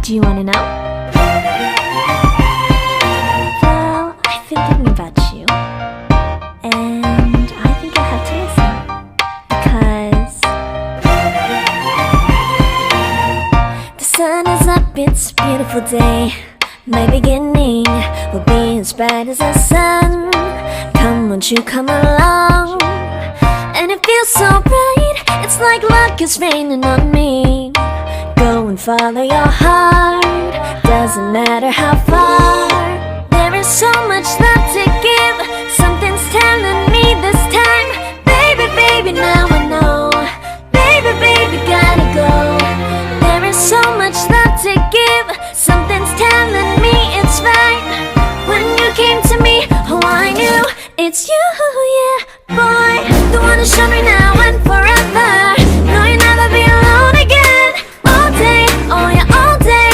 Do you wanna know? Well, I've been thinking about you, and I think I have to listen, because the sun is up, it's a beautiful day. My beginning will be as bright as the sun. Come, won't you come along? And it feels so bright, it's like luck is raining on me. Go and follow your heart, doesn't matter how far. There is so much love to give, something's telling me this time. Baby, baby, now I know. Baby, baby, gotta go. There is so much love to give, something's telling me it's right. When you came to me, oh I knew it's you, yeah, boy. The one to show me now and forever. No, you'll never be alone again. All day, oh yeah, all day.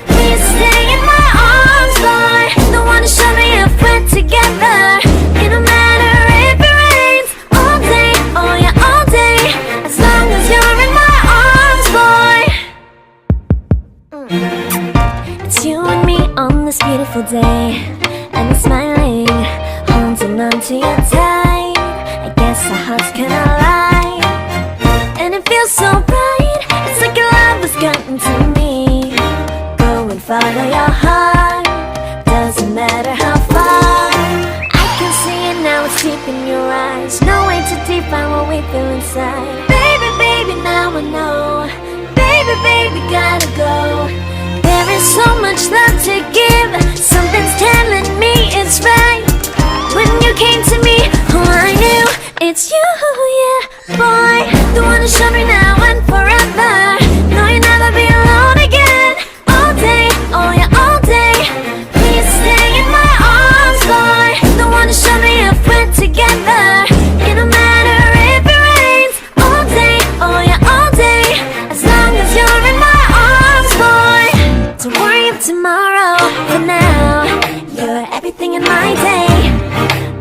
Please stay in my arms, boy. The one to show me if we're together. It don't matter if it rains. All day, oh yeah, all day. As long as you're in my arms, boy. It's you and me on this beautiful day, and I'm smiling, holding on to you tight. I guess our hearts cannot lie, and it feels so bright. It's like your love has gotten to me. Go and follow your heart, doesn't matter how far. I can see it now, it's deep in your eyes. No way to define what we feel inside. Baby, baby, now I know. Baby, baby, gotta go. There is so much love to give, something's telling me it's right. When you came to me, oh I knew it's you, yeah, boy. The one to show me now and forever. No, you'll never be alone again. All day, oh yeah, all day. Please stay in my arms, boy. The one to show me if we're together. It don't matter if it rains. All day, oh yeah, all day. As long as you're in my arms, boy. Don't worry of tomorrow, for now you're everything in my day.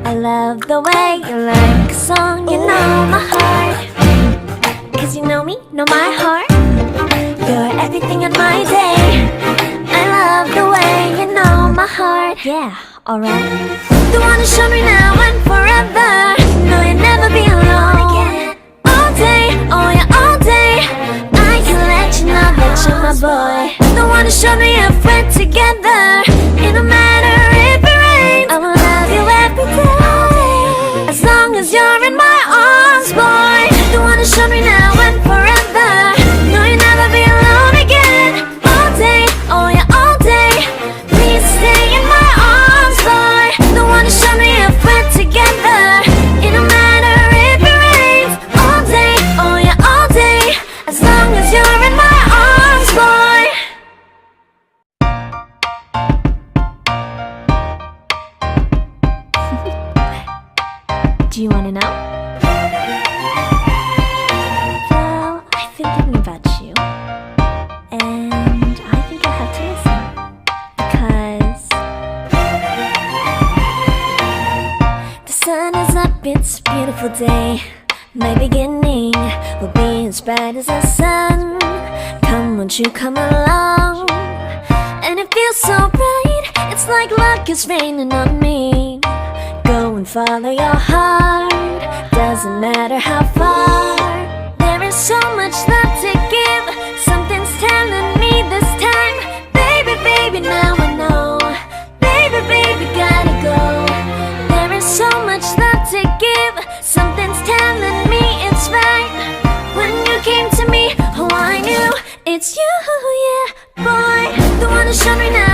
I love the way you like a song, you know my heart. Cause you know me, know my heart. You're everything in my day. I love the way you know my heart. Yeah, alright. The one to show me now and forever. No, you'll never be alone again. All day, oh yeah, all day. I can let you know that you're my boy. The one to show me if we're together. It don't matter if it rains. I will love you every day. As long as you're in my arms, boy. The one to show me now and forever. No, you'll never be alone again. All day, oh yeah, all day. Please stay in my arms, boy. The one to show me if we're together. It don't matter if it rains. All day, oh yeah, all day. As long as you're in my arms, boy. Do you wanna know? Well, I've been thinking about you, and I think I have to listen, because the sun is up, it's a beautiful day. My beginning will be as bright as the sun. Come, won't you come along? And it feels so bright, it's like luck is raining on me. Go and follow your heart, doesn't matter how far. There is so much love to give, something's telling me this time. Baby, baby, now I know. Baby, baby, gotta go. There is so much love to give, something's telling me it's right. When you came to me, oh I knew it's you, yeah, boy. The one to show me now